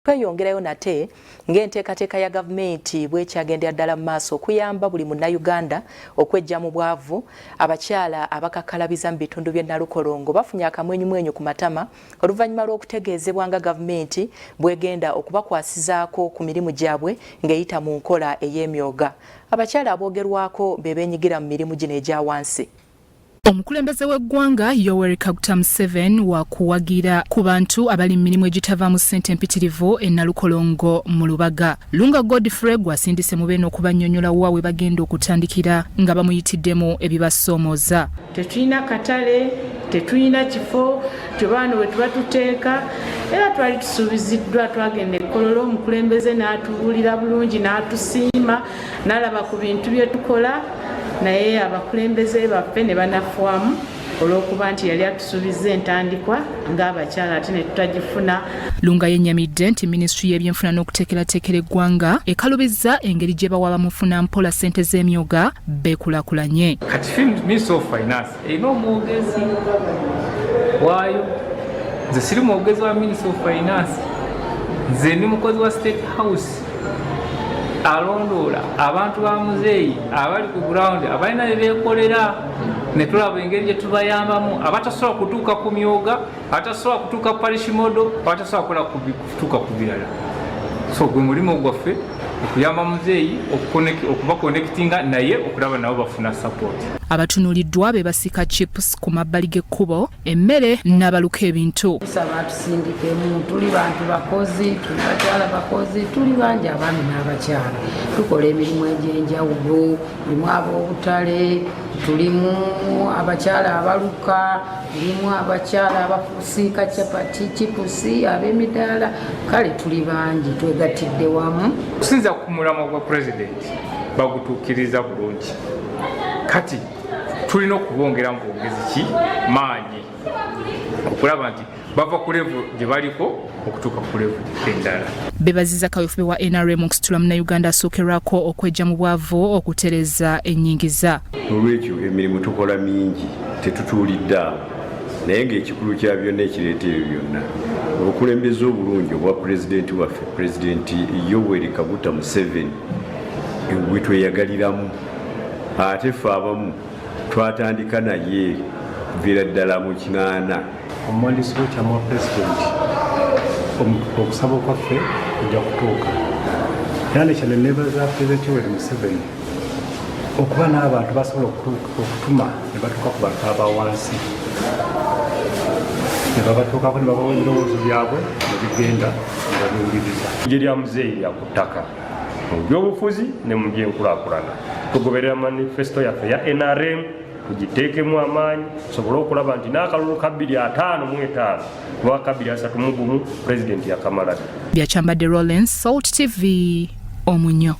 Tweyongerayo nate ng'enteekateeka ya gavumenti bw'ekyagendera ddala mu maaso okuyamba buli munnayuganda okwejja mu bwavu. Abakyala abakakalabiza mu bitundu by'e Nalukolongo bafunye akamwenyumwenyu ku matama oluvannyuma lw'okutegeezebwa nga gavumenti bw'egenda okubakwasizaako ku mirimu gyabwe ng'eyita mu nkola ey'emyoga. Abakyala aboogerwako be beenyigira mu mirimu gino egya wansi. Omukulembeze w'eggwanga Yoweri Kaguta Museveni waakubawagira ku bantu abali mu mirimu egitavaamu ssente mpitirivu e Nalukolongo mu Lubaga. Lunga Godfrey gwasindise mu beeno okubannyonnyola wa we bagenda okutandikira nga bamuyitiddemu ebibasoomooza. Tetulina katale, tetulina kifo kyobaana we tuba tuteeka era twali tusuubiziddwa twagenda e Kololo, omukulembeze n'atubuulira bulungi n'atusiima n'alaba ku bintu bye tukola. Naye abakulembeze baffe ne banafuwamu olw'okuba nti yali atusuubiza entandikwa ng'abakyala ate ne tutagifuna. Lunga yennyamidde nti minisitule y'ebyenfuna n'okuteekerateekera eggwanga ekalubizza engeri gye bawa bamufuna mpola ssente z'emyoga beekulaakulanye. Kati Ministry of Finance erina omwogezi waayo. Nze siri mwogezi wa Ministry of Finance, nze ndi mukozi wa State House alondoola abantu ba muzeeyi abali ku ground abalina bye beekolera ne tulaba engeri gye tubayambamu abatasobola kutuuka ku myoga, abatasobola kutuuka ku parish model, abatasobola kutuuka ku birala. So gwe mulimu gwaffe okuyamba muzeeyi okubakonekitinga naye okulaba nabo bafuna support. Abatunuuliddwa be basika chips ku mabbali g'ekkubo, emmere n'abaluka ebintu. Tusaba tusindikemu, tuli bantu bakozi, tuli bakyala bakozi, tuli bangi abaami n'abakyala. Tukola emirimu egy'enjawulo, mulimu ab'obutale, tulimu abakyala abaluka, tulimu abakyala abafusiika capati, chipusi, ab'emidaala. Kale tuli bangi twegattidde wamu. Okusinza ku mulamwa gwa President bagutuukiriza bulungi. Kati tulina okubongera mu bwongezi ki maanyi okulaba nti bava ku level gye baliko okutuuka ku level endala. Bebaziza kaweefube wa NRM okusitula Munnayuganda asookerwako okwejja mu bwavu okutereza ennyingiza. Olw'ekyo emirimu tukola mingi tetutuulidde awo, naye ng'ekikulu kya byonna ekireeta ebyo byonna obukulembeze obulungi obwa pulezidenti waffe Pulezidenti Yoweri Kaguta Museveni gwe tweyagaliramu. Ate ffe abamu twatandika naye kuviira ddala mu 80. Omuwandiisi w'ekyama wa pulezidenti okusaba kwaffe kujja kutuuka. Era nekyano nebaza Pulezidenti Yoweri Museveni okuba n'abantu basobola okutuma ne batuuka ku bantu aba wansi, ne babatuukako ne babawa ebirowoozo byabwe ne bigenda ne babiwuliriza. Ijje lya muzeeyi lya ku ttaka mu byobufuzi ne mu by'enkulaakulana. Tugoberera manifesto yaffe ya NRM tugiteekemu amaanyi tusobole okulaba nti n'akalulu ka 2055 mwaka 2031 Pulezidenti yakamala. Byachambadde Rollins, Salt TV, Omunyo.